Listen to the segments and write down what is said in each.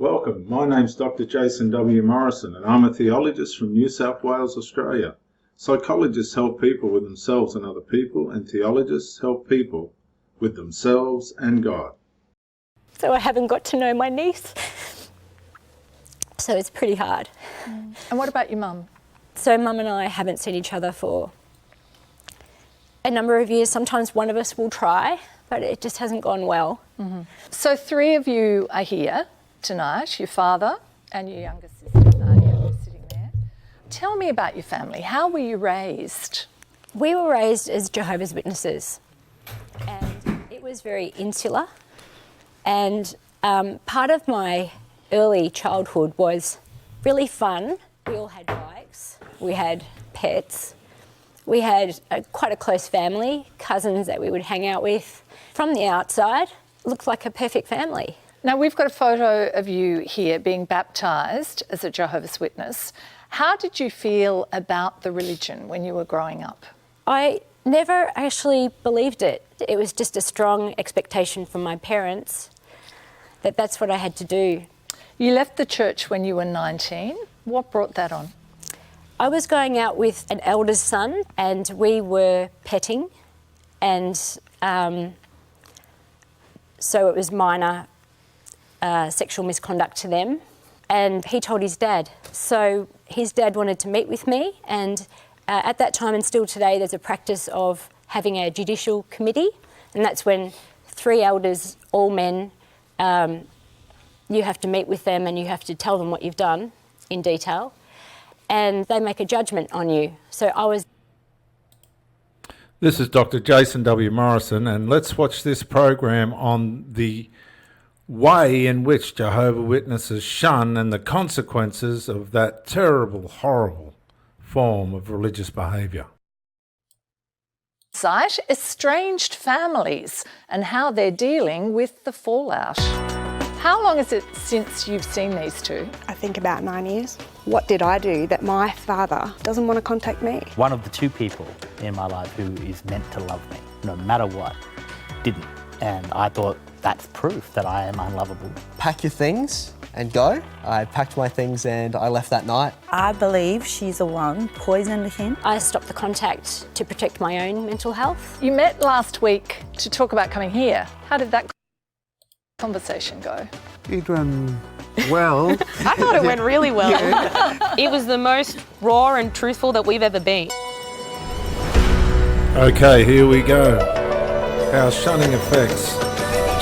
Welcome, my name's Dr. Jason W. Morrison and I'm a theologist from New South Wales, Australia. Psychologists help people with themselves and other people, and theologists help people with themselves and God. So I haven't got to know my niece, so it's pretty hard. And what about your mum? So Mum and I haven't seen each other for a number of years. Sometimes one of us will try, but it just hasn't gone well. So three of you are here tonight, your father and your younger sister, Nadia, sitting there. Tell me about your family. How were you raised? We were raised as Jehovah's Witnesses, and it was very insular. And part of my early childhood was really fun. We all had bikes, we had pets, we had quite a close family, cousins that we would hang out with. From the outside, it looked like a perfect family. Now, we've got a photo of you here being baptised as a Jehovah's Witness. How did you feel about the religion when you were growing up? I never actually believed it. It was just a strong expectation from my parents that that's what I had to do. You left the church when you were 19. What brought that on? I was going out with an elder's son and we were petting, and so it was minor sexual misconduct to them, and he told his dad. So his dad wanted to meet with me, and at that time and still today there's a practice of having a judicial committee, and that's when three elders, all men, you have to meet with them and you have to tell them what you've done in detail, and they make a judgment on you. So I was... This is Dr. Jason W. Morrison, and let's watch this program on the way in which Jehovah's Witnesses shun and the consequences of that terrible, horrible form of religious behaviour. Site estranged families and how they're dealing with the fallout. How long is it since you've seen these two? I think about 9 years. What did I do that my father doesn't want to contact me? One of the two people in my life who is meant to love me, no matter what, didn't. And I thought that's proof that I am unlovable. Pack your things and go. I packed my things and I left that night. I believe she's the one poisoned him. I stopped the contact to protect my own mental health. You met last week to talk about coming here. How did that conversation go? It went well. I thought it went really well. It was the most raw and truthful that we've ever been. Okay, here we go. How shunning affects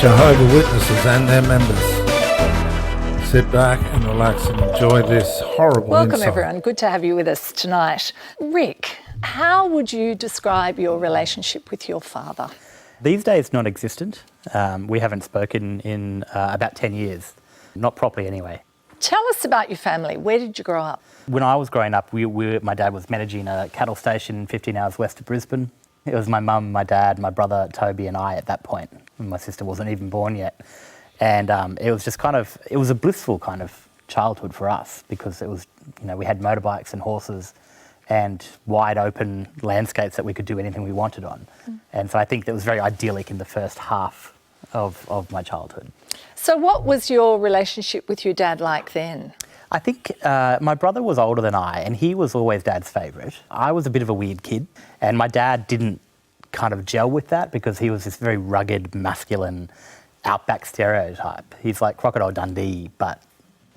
Jehovah's Witnesses and their members. Sit back and relax and enjoy this horrible Welcome insight. everyone, good to have you with us tonight. Rick, how would you describe your relationship with your father? These days, non-existent. We haven't spoken in about 10 years. Not properly anyway. Tell us about your family. Where did you grow up? When I was growing up, my dad was managing a cattle station 15 hours west of Brisbane. It was my mum, my dad, my brother Toby and I at that point. My sister wasn't even born yet. And it was just it was a blissful kind of childhood for us, because it was, we had motorbikes and horses and wide open landscapes that we could do anything we wanted on. And so I think that was very idyllic in the first half of my childhood. So what was your relationship with your dad like then? I think my brother was older than I, and he was always Dad's favourite. I was a bit of a weird kid, and my dad didn't kind of gel with that because he was this very rugged, masculine, outback stereotype. He's like Crocodile Dundee, but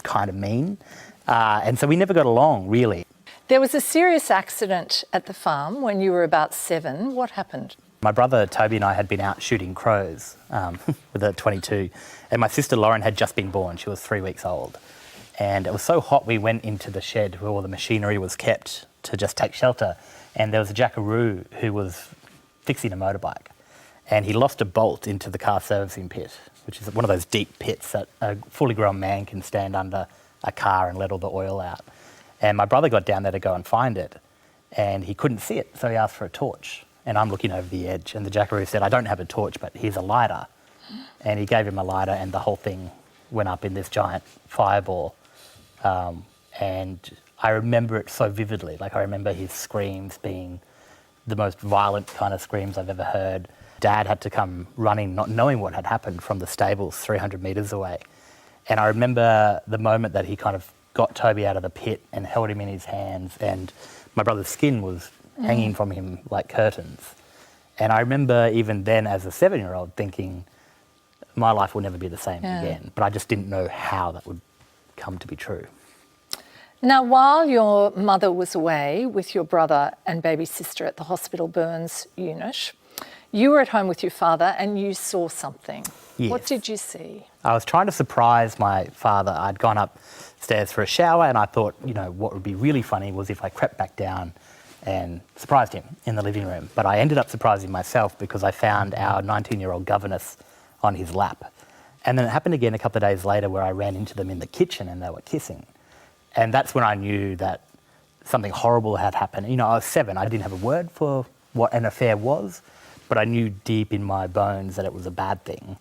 kind of mean. And so we never got along, really. There was a serious accident at the farm when you were about 7. What happened? My brother Toby and I had been out shooting crows with a .22, and my sister Lauren had just been born. She was 3 weeks old. And it was so hot we went into the shed where all the machinery was kept to just take shelter, and there was a jackaroo who was fixing a motorbike, and he lost a bolt into the car servicing pit, which is one of those deep pits that a fully grown man can stand under a car and let all the oil out. And my brother got down there to go and find it, and he couldn't see it, so he asked for a torch. And I'm looking over the edge, and the jackaroo said, "I don't have a torch, but here's a lighter." And he gave him a lighter, and the whole thing went up in this giant fireball. And I remember it so vividly. Like, I remember his screams being the most violent kind of screams I've ever heard. Dad had to come running, not knowing what had happened, from the stables 300 metres away. And I remember the moment that he kind of got Toby out of the pit and held him in his hands, and my brother's skin was hanging from him like curtains. And I remember even then as a 7-year-old thinking, my life will never be the same again. But I just didn't know how that would come to be true. Now, while your mother was away with your brother and baby sister at the hospital burns unit, you were at home with your father and you saw something. Yes. What did you see? I was trying to surprise my father. I'd gone upstairs for a shower and I thought, you know, what would be really funny was if I crept back down and surprised him in the living room. But I ended up surprising myself because I found our 19-year-old governess on his lap. And then it happened again a couple of days later where I ran into them in the kitchen and they were kissing. And that's when I knew that something horrible had happened. You know, I was 7. I didn't have a word for what an affair was, but I knew deep in my bones that it was a bad thing.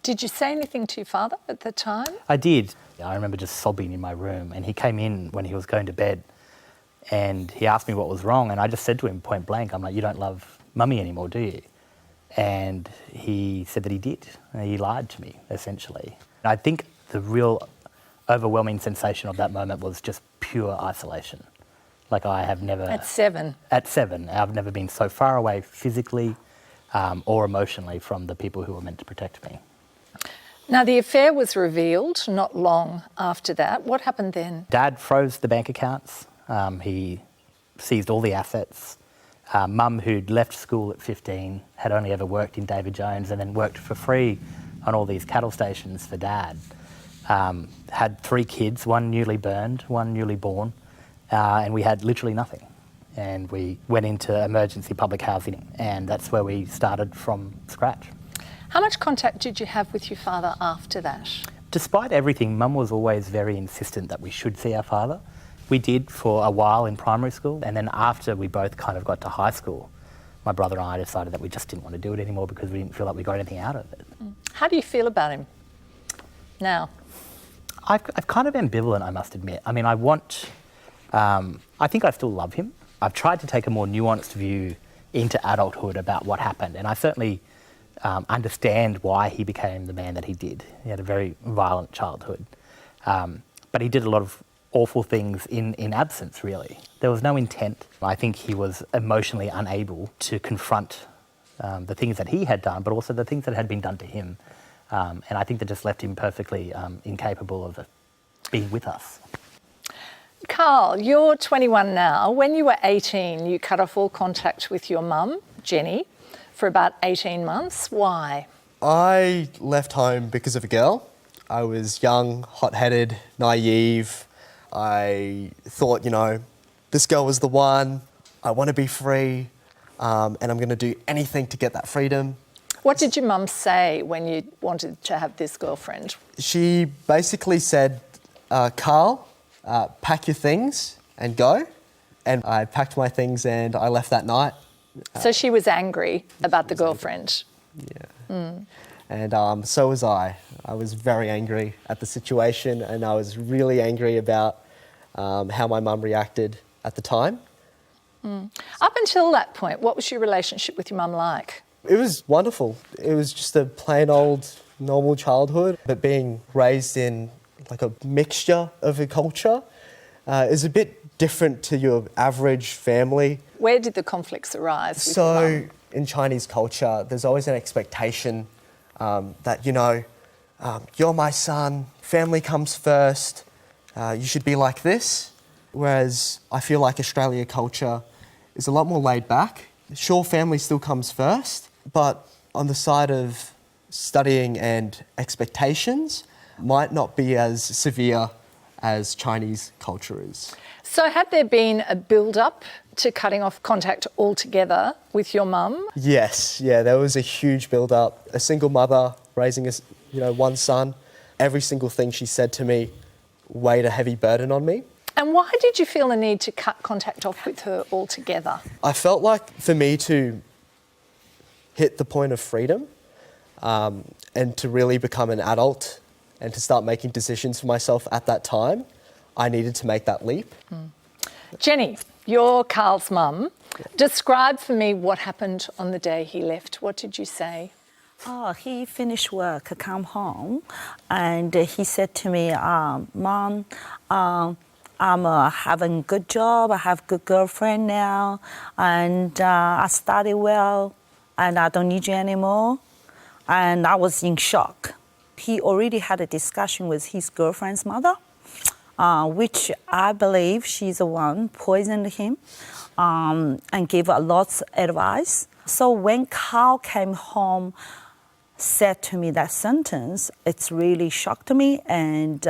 Did you say anything to your father at the time? I did. I remember just sobbing in my room, and he came in when he was going to bed and he asked me what was wrong, and I just said to him point blank, I'm like, you don't love Mummy anymore, do you? And he said that he did. He lied to me, essentially. I think the real overwhelming sensation of that moment was just pure isolation. Like I have never... At 7? At 7. I've never been so far away physically or emotionally from the people who were meant to protect me. Now, the affair was revealed not long after that. What happened then? Dad froze the bank accounts. He seized all the assets. Mum, who'd left school at 15, had only ever worked in David Jones and then worked for free on all these cattle stations for Dad. Had 3 kids, 1 newly burned, 1 newly born, and we had literally nothing. And we went into emergency public housing, and that's where we started from scratch. How much contact did you have with your father after that? Despite everything, Mum was always very insistent that we should see our father. We did for a while in primary school, and then after we both kind of got to high school, my brother and I decided that we just didn't want to do it anymore because we didn't feel like we got anything out of it. How do you feel about him now? I'm kind of ambivalent, I must admit. I mean, I think I still love him. I've tried to take a more nuanced view into adulthood about what happened, and I certainly understand why he became the man that he did. He had a very violent childhood, but he did a lot of awful things in absence, really. There was no intent. I think he was emotionally unable to confront the things that he had done, but also the things that had been done to him. And I think that just left him perfectly incapable of being with us. Carl, you're 21 now. When you were 18, you cut off all contact with your mum, Jenny, for about 18 months. Why? I left home because of a girl. I was young, hot-headed, naive. I thought, you know, this girl was the one. I want to be free, and I'm going to do anything to get that freedom. What did your mum say when you wanted to have this girlfriend? She basically said, Carl, pack your things and go. And I packed my things and I left that night. So she was angry about the girlfriend? Yeah. And so was I. I was very angry at the situation, and I was really angry about how my mum reacted at the time. Up until that point, what was your relationship with your mum like? It was wonderful. It was just a plain old normal childhood, but being raised in like a mixture of a culture is a bit different to your average family. Where did the conflicts arise with your mum? In Chinese culture, there's always an expectation that, you know, you're my son, family comes first, you should be like this. Whereas I feel like Australia culture is a lot more laid back. Sure, family still comes first, but on the side of studying and expectations might not be as severe as Chinese culture is. So had there been a build-up to cutting off contact altogether with your mum? Yes, yeah, there was a huge build-up. A single mother raising one son. Every single thing she said to me weighed a heavy burden on me. And why did you feel the need to cut contact off with her altogether? I felt like for me to hit the point of freedom and to really become an adult and to start making decisions for myself at that time, I needed to make that leap. Jenny, you're Carl's mum. Describe for me what happened on the day he left. What did you say? He finished work, come home, and he said to me, Mom, I'm having a good job, I have a good girlfriend now, and I studied well, and I don't need you anymore. And I was in shock. He already had a discussion with his girlfriend's mother, which I believe she's the one poisoned him and gave a lots of advice. So when Carl came home, said to me that sentence, it's really shocked me, and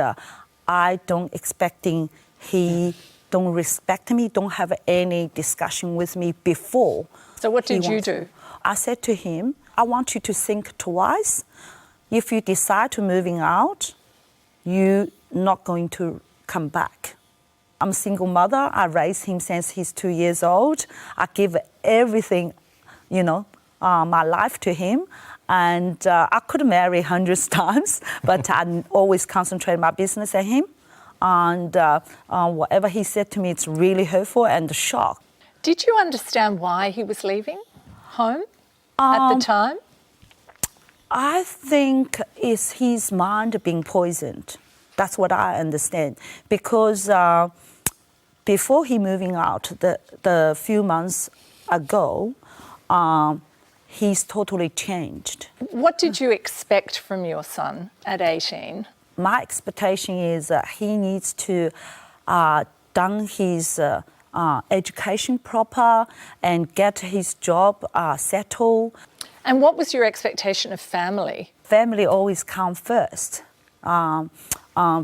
I don't expecting he don't respect me, don't have any discussion with me before. So what did you do? I said to him, I want you to think twice. If you decide to moving out, you're not going to come back. I'm a single mother. I raised him since he's 2 years old. I give everything, my life to him. And I could marry hundreds times, but I always concentrate my business on him. And whatever he said to me, it's really hurtful and a shock. Did you understand why he was leaving home at the time? I think it's his mind being poisoned. That's what I understand. Because before he moving out, the few months ago, he's totally changed. What did you expect from your son at 18? My expectation is he needs to done his education proper and get his job settled. And what was your expectation of family? Family always come first.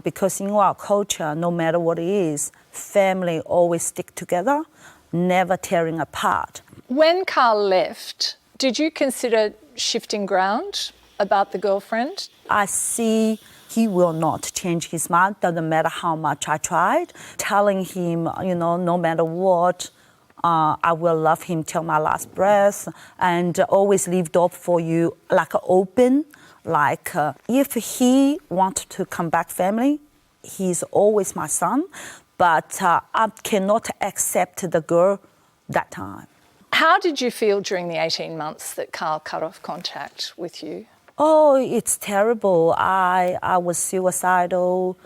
Because in our culture, no matter what it is, family always stick together, never tearing apart. When Carl left, did you consider shifting ground about the girlfriend? I see he will not change his mind, doesn't matter how much I tried. Telling him, no matter what, I will love him till my last breath, and always leave door for you like open. Like if he wanted to come back family, he's always my son, but I cannot accept the girl that time. How did you feel during the 18 months that Carl cut off contact with you? Oh, it's terrible. I was suicidal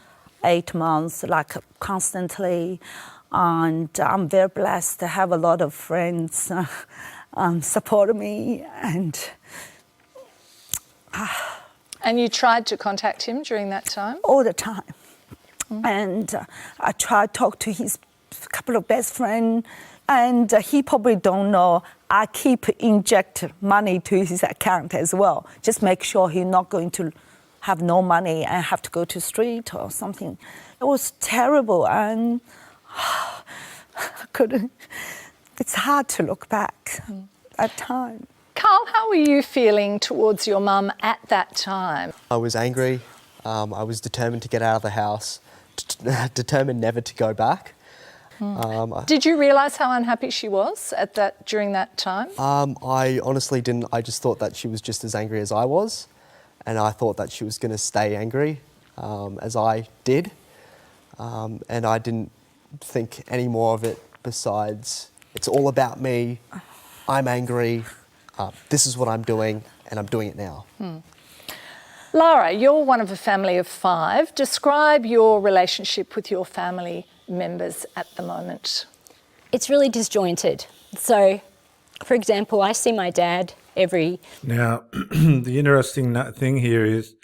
8 months, like constantly. And I'm very blessed to have a lot of friends support me. And you tried to contact him during that time? All the time. And I tried to talk to his couple of best friends, and he probably don't know I keep inject money to his account as well. Just make sure he's not going to have no money and have to go to street or something. It was terrible, and I couldn't. It's hard to look back at time. Carl, how were you feeling towards your mum at that time? I was angry. I was determined to get out of the house, determined never to go back. Did you realise how unhappy she was during that time? I honestly didn't. I just thought that she was just as angry as I was, and I thought that she was going to stay angry as I did, and I didn't think any more of it besides it's all about me, I'm angry, this is what I'm doing, and I'm doing it now. Lara, you're one of a family of 5. Describe your relationship with your family members at the moment. It's really disjointed. So, for example, I see my dad every... Now, the interesting thing here is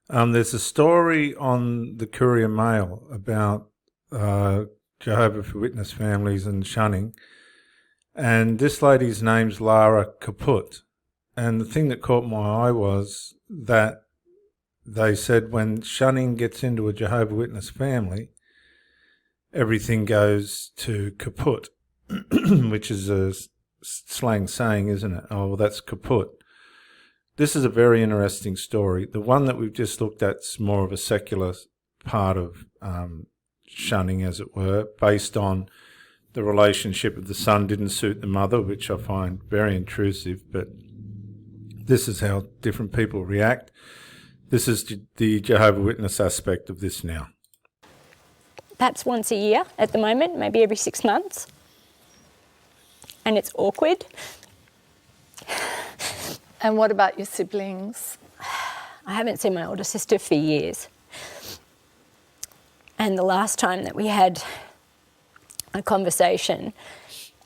there's a story on the Courier Mail about Jehovah Witness families and shunning, and this lady's name's Lara Kaput. And the thing that caught my eye was that they said when shunning gets into a Jehovah Witness family, everything goes to kaput, which is a slang saying, isn't it? Oh, well, that's kaput. This is a very interesting story. The one that we've just looked at is more of a secular part of shunning, as it were, based on the relationship of the son didn't suit the mother, which I find very intrusive, but this is how different people react. This is the Jehovah Witness aspect of this now. Perhaps once a year at the moment, maybe every 6 months. And it's awkward. And what about your siblings? I haven't seen my older sister for years. And the last time that we had a conversation,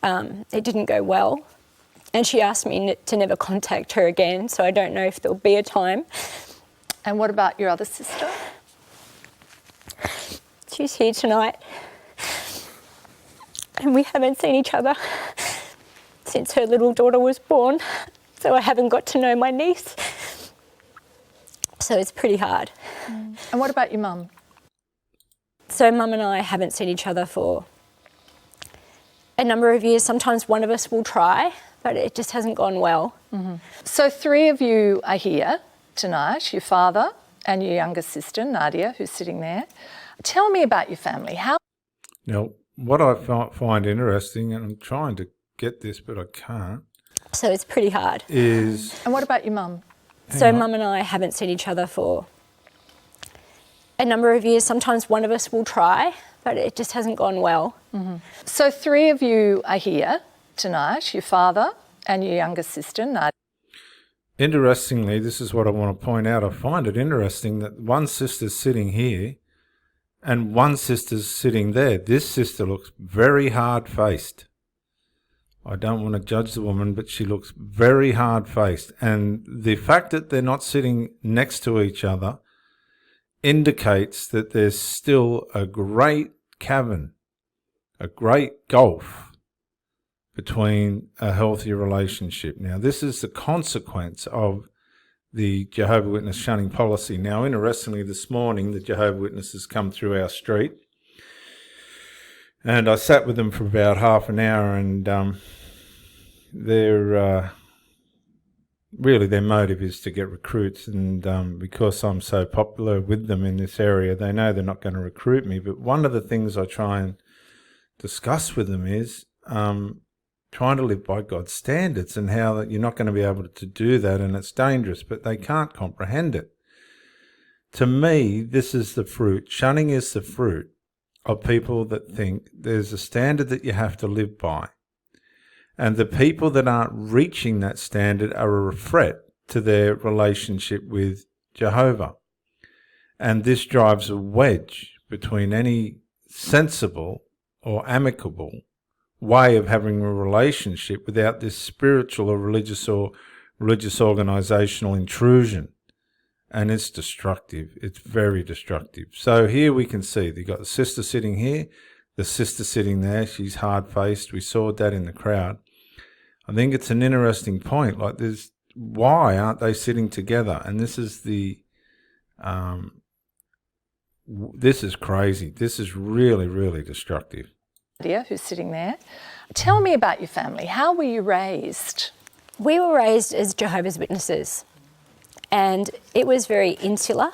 it didn't go well. And she asked me to never contact her again, so I don't know if there'll be a time. And what about your other sister? She's here tonight. And we haven't seen each other since her little daughter was born, so I haven't got to know my niece. So it's pretty hard. And what about your mum? So Mum and I haven't seen each other for a number of years. Sometimes one of us will try, but it just hasn't gone well. So 3 of you are here tonight, your father and your younger sister, Nadia, who's sitting there. Tell me about your family. How? Now, what I find interesting, and I'm trying to get this but I can't, So it's pretty hard. is... And what about your mum? So Mum and I haven't seen each other for a number of years. Sometimes one of us will try, but it just hasn't gone well. So 3 of you are here tonight, your father and your younger sister, Nadia. Interestingly, this is what I want to point out. I find it interesting that one sister's sitting here and one sister's sitting there. This sister looks very hard-faced. I don't want to judge the woman, but she looks very hard-faced. And the fact that they're not sitting next to each other indicates that there's still a great cavern, a great gulf between a healthy relationship. Now, this is the consequence of the Jehovah Witness shunning policy. Now, interestingly, this morning, the Jehovah Witnesses come through our street, and I sat with them for about half an hour, and their motive is to get recruits, and because I'm so popular with them in this area, they know they're not going to recruit me. But one of the things I try and discuss with them is trying to live by God's standards, and how that you're not going to be able to do that, and it's dangerous, but they can't comprehend it. To me, this is the fruit. Shunning is the fruit of people that think there's a standard that you have to live by. And the people that aren't reaching that standard are a threat to their relationship with Jehovah. And this drives a wedge between any sensible or amicable way of having a relationship without this spiritual or religious organizational intrusion. And it's destructive. It's very destructive. So here we can see they've got the sister sitting here, the sister sitting there. She's hard-faced. We saw that in the crowd. I think it's an interesting point. Like, why aren't they sitting together? And this is this is crazy. This is really, really destructive. Nadia, who's sitting there. Tell me about your family. How were you raised? We were raised as Jehovah's Witnesses, and it was very insular.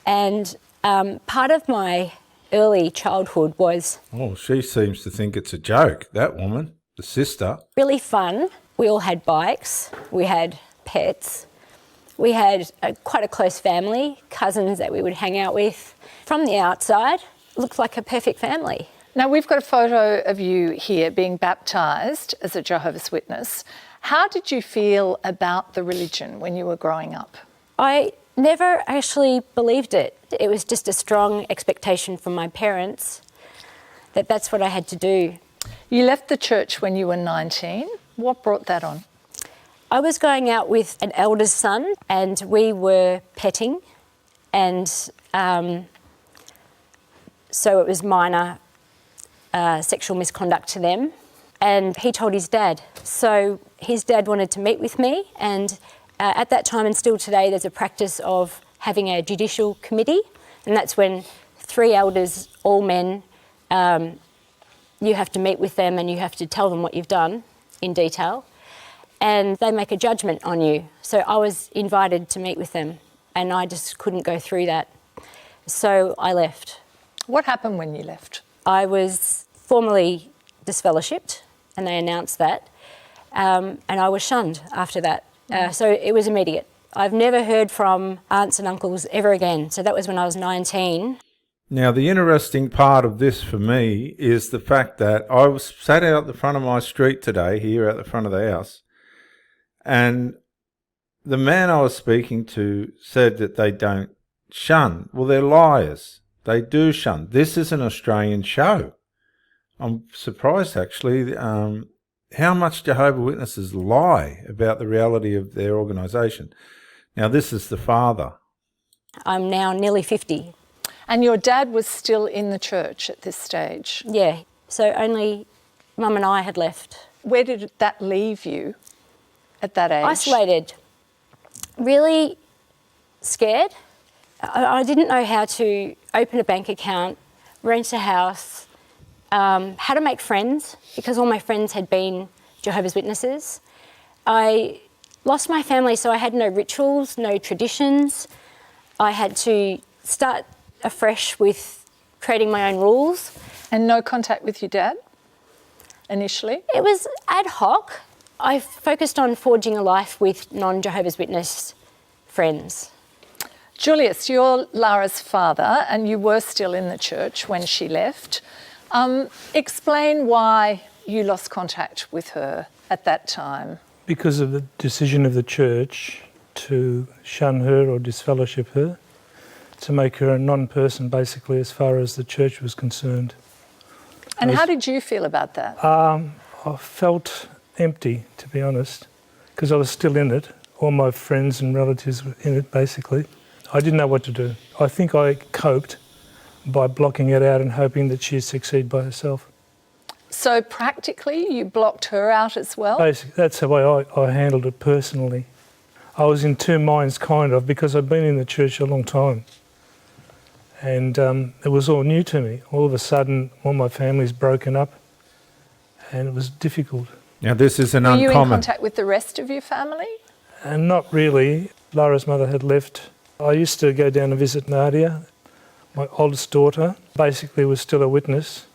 And part of my early childhood was... Oh, she seems to think it's a joke, that woman, the sister. Really fun. We all had bikes. We had pets. We had quite a close family, cousins that we would hang out with. From the outside, it looked like a perfect family. Now, we've got a photo of you here being baptised as a Jehovah's Witness. How did you feel about the religion when you were growing up? I never actually believed it. It was just a strong expectation from my parents that that's what I had to do. You left the church when you were 19. What brought that on? I was going out with an elder's son, and we were petting, and so it was minor sexual misconduct to them, and he told his dad. So his dad wanted to meet with me, and at that time and still today there's a practice of having a judicial committee, and that's when 3 elders, all men, you have to meet with them and you have to tell them what you've done in detail, and they make a judgment on you. So I was invited to meet with them, and I just couldn't go through that. So I left. What happened when you left? I was formally disfellowshipped, and they announced that, and I was shunned after that. So it was immediate. I've never heard from aunts and uncles ever again. So that was when I was 19. Now, the interesting part of this for me is the fact that I was sat out the front of my street today, here at the front of the house, and the man I was speaking to said that they don't shun. Well, they're liars. They do shun. This is an Australian show. I'm surprised, actually, how much Jehovah Witnesses lie about the reality of their organisation. Now, this is the father. I'm now nearly 50. And your dad was still in the church at this stage? Yeah, so only Mum and I had left. Where did that leave you at that age? Isolated. Really scared. I didn't know how to open a bank account, rent a house, how to make friends, because all my friends had been Jehovah's Witnesses. I lost my family, so I had no rituals, no traditions. I had to start afresh with creating my own rules. And no contact with your dad initially? It was ad hoc. I focused on forging a life with non-Jehovah's Witness friends. Julius, you're Lara's father and you were still in the church when she left. Explain why you lost contact with her at that time. Because of the decision of the church to shun her or disfellowship her, to make her a non-person basically as far as the church was concerned. And how did you feel about that? I felt empty, to be honest, because I was still in it. All my friends and relatives were in it, basically. I didn't know what to do. I think I coped by blocking it out and hoping that she'd succeed by herself. So practically you blocked her out as well? Basically, that's the way I handled it personally. I was in two minds, kind of, because I'd been in the church a long time. And it was all new to me. All of a sudden, all my family's broken up and it was difficult. Now, this is an Were uncommon... you in contact with the rest of your family? And not really. Lara's mother had left. I used to go down and visit Nadia, my oldest daughter. Basically was still a witness.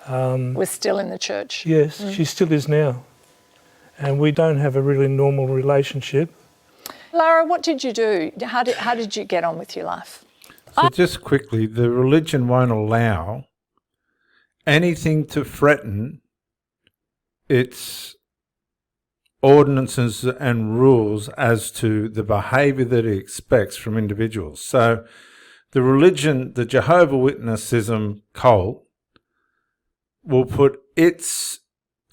Was still in the church? Yes, she still is now. And we don't have a really normal relationship. Lara, what did you do? How did you get on with your life? So just quickly, the religion won't allow anything to threaten its ordinances and rules as to the behaviour that it expects from individuals. So the religion, the Jehovah Witness-ism cult, will put its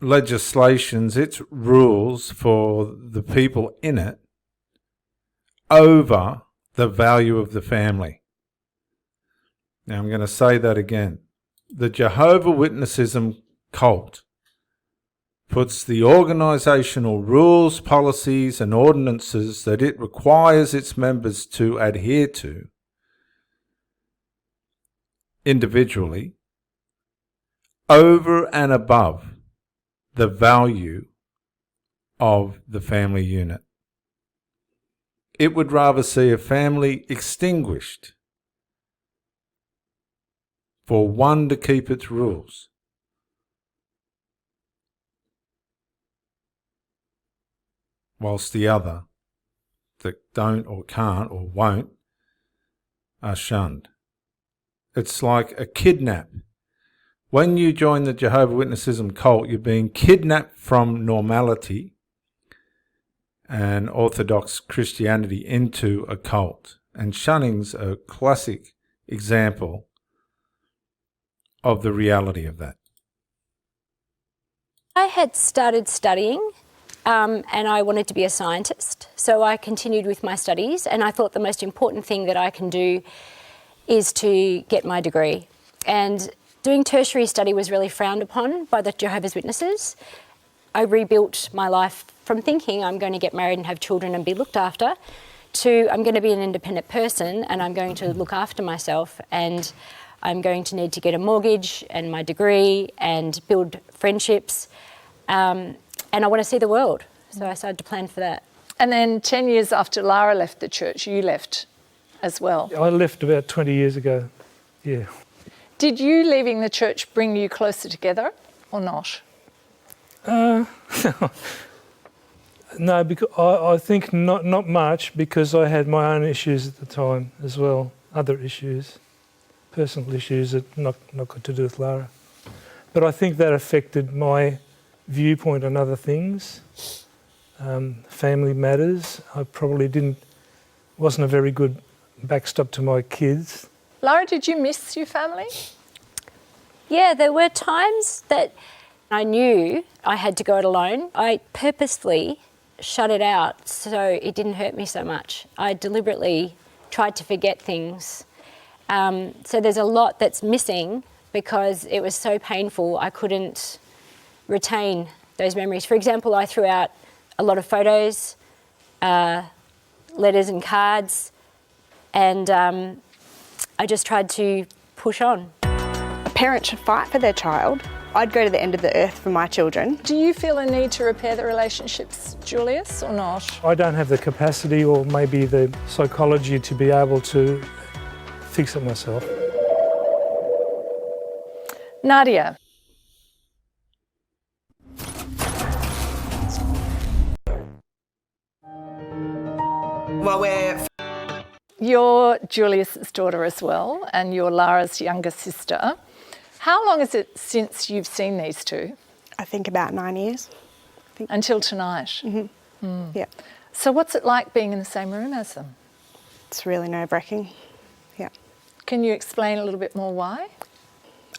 legislations, its rules for the people in it over the value of the family. Now I'm going to say that again. The Jehovah Witness-ism cult puts the organisational rules, policies and ordinances that it requires its members to adhere to individually over and above the value of the family unit. It would rather see a family extinguished for one to keep its rules whilst the other that don't or can't or won't are shunned. It's like a kidnap. When you join the Jehovah Witness-ism cult, you're being kidnapped from normality and Orthodox Christianity into a cult. And shunning's a classic example of the reality of that. I had started studying and I wanted to be a scientist. So I continued with my studies and I thought the most important thing that I can do is to get my degree. And doing tertiary study was really frowned upon by the Jehovah's Witnesses. I rebuilt my life from thinking I'm going to get married and have children and be looked after to I'm going to be an independent person and I'm going to look after myself and I'm going to need to get a mortgage and my degree and build friendships and I want to see the world. So I started to plan for that. And then 10 years after Lara left the church, you left as well. I left about 20 years ago, yeah. Did you leaving the church bring you closer together or not? No, because I think not much because I had my own issues at the time as well, other issues, personal issues that not got to do with Lara. But I think that affected my viewpoint on other things family matters. I probably wasn't a very good backstop to my kids. Lara, did you miss your family? Yeah, there were times that I knew I had to go it alone. I purposely shut it out so it didn't hurt me so much. I deliberately tried to forget things. So there's a lot that's missing because it was so painful I couldn't retain those memories. For example, I threw out a lot of photos, letters and cards, and I just tried to push on. A parent should fight for their child. I'd go to the end of the earth for my children. Do you feel a need to repair the relationships, Julius, or not? I don't have the capacity or maybe the psychology to be able to fix it myself. Nadia. You're Julius's daughter as well, and you're Lara's younger sister. How long is it since you've seen these two? I think about 9 years. Until tonight? Mm-hmm. Yeah. So what's it like being in the same room as them? It's really nerve-wracking. Yeah. Can you explain a little bit more why?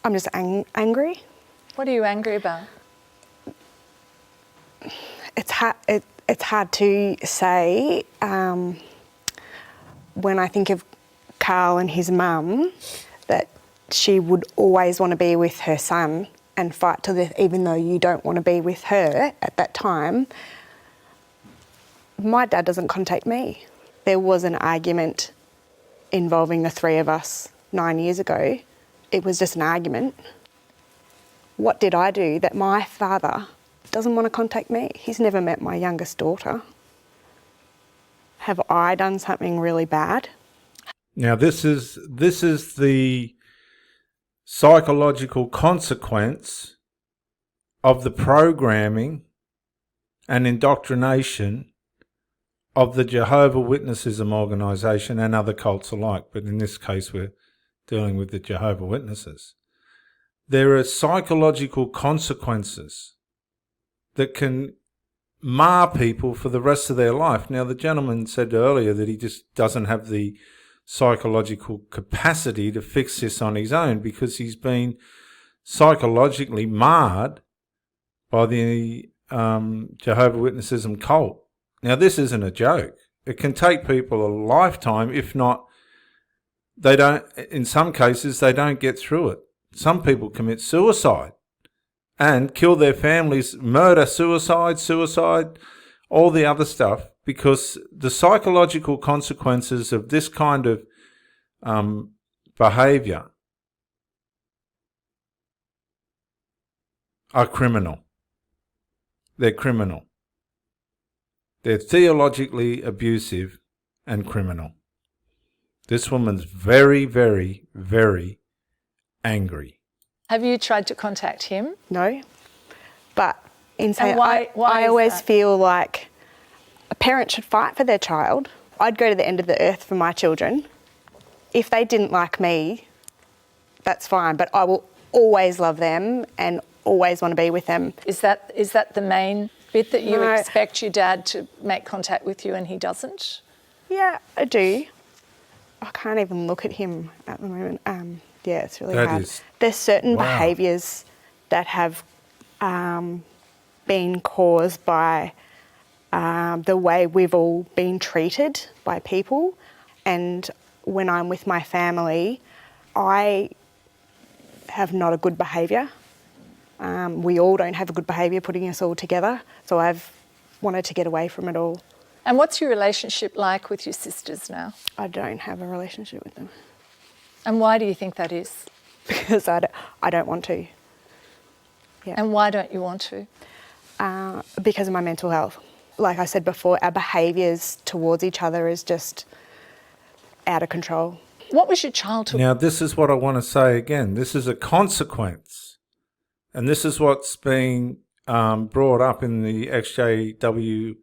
I'm just angry. What are you angry about? It's hard to say. When I think of Carl and his mum, that she would always want to be with her son and fight to death, even though you don't want to be with her at that time. My dad doesn't contact me. There was an argument involving the three of us 9 years ago. It was just an argument. What did I do that my father doesn't want to contact me? He's never met my youngest daughter. Have I done something really bad? Now, this is the psychological consequence of the programming and indoctrination of the Jehovah Witness-ism organisation and other cults alike, but in this case we're dealing with the Jehovah Witnesses. There are psychological consequences that can mar people for the rest of their life. Now, the gentleman said earlier that he just doesn't have the psychological capacity to fix this on his own because he's been psychologically marred by the Jehovah Witness-ism cult. Now, this isn't a joke. It can take people a lifetime, if not, in some cases, they don't get through it. Some people commit suicide and kill their families, murder, suicide, all the other stuff, because the psychological consequences of this kind of behaviour are criminal. They're criminal. They're theologically abusive and criminal. This woman's very, very, very angry. Have you tried to contact him? No. But in saying, why I is always that? feel like a parent should fight for their child. I'd go to the end of the earth for my children. If they didn't like me, that's fine, but I will always love them and always want to be with them. Is that the main bit, that you No. expect your dad to make contact with you and he doesn't? Yeah, I do. I can't even look at him at the moment. Yeah, it's really That hard. is- There's certain wow. behaviours that have been caused by the way we've all been treated by people. And when I'm with my family, I have not a good behaviour. We all don't have a good behaviour putting us all together. So I've wanted to get away from it all. And what's your relationship like with your sisters now? I don't have a relationship with them And why do you think that is? because I don't want to. Yeah. And why don't you want to? Because of my mental health. Like I said before, our behaviours towards each other is just out of control. What was your childhood? Now, this is what I want to say again. This is a consequence. And this is what's being brought up in the XJW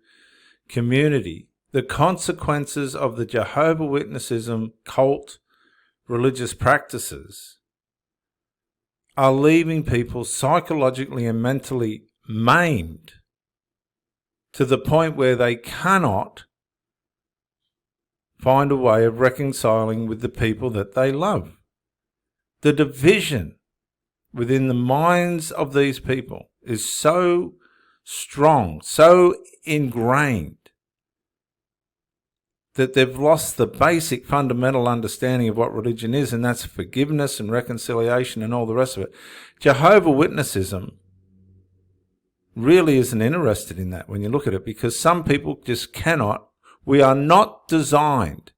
community. The consequences of the Jehovah Witness-ism cult religious practices are leaving people psychologically and mentally maimed to the point where they cannot find a way of reconciling with the people that they love. The division within the minds of these people is so strong, so ingrained, that they've lost the basic fundamental understanding of what religion is, and that's forgiveness and reconciliation and all the rest of it. Jehovah Witness-ism really isn't interested in that when you look at it, because some people just cannot. We are not designed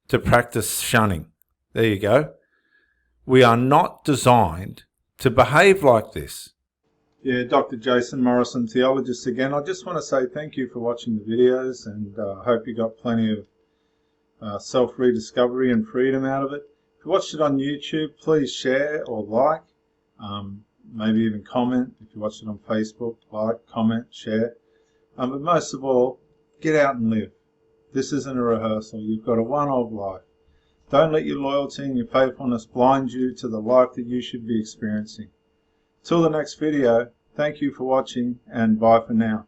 to practice shunning. There you go. We are not designed to behave like this. Yeah, Dr. Jason Morrison, theologist again. I just want to say thank you for watching the videos, and I hope you got plenty of self-rediscovery and freedom out of it. If you watched it on YouTube, please share or like, maybe even comment. If you watched it on Facebook, like, comment, share. But most of all, get out and live. This isn't a rehearsal. You've got a one-off life. Don't let your loyalty and your faithfulness blind you to the life that you should be experiencing. Till the next video, thank you for watching, and bye for now.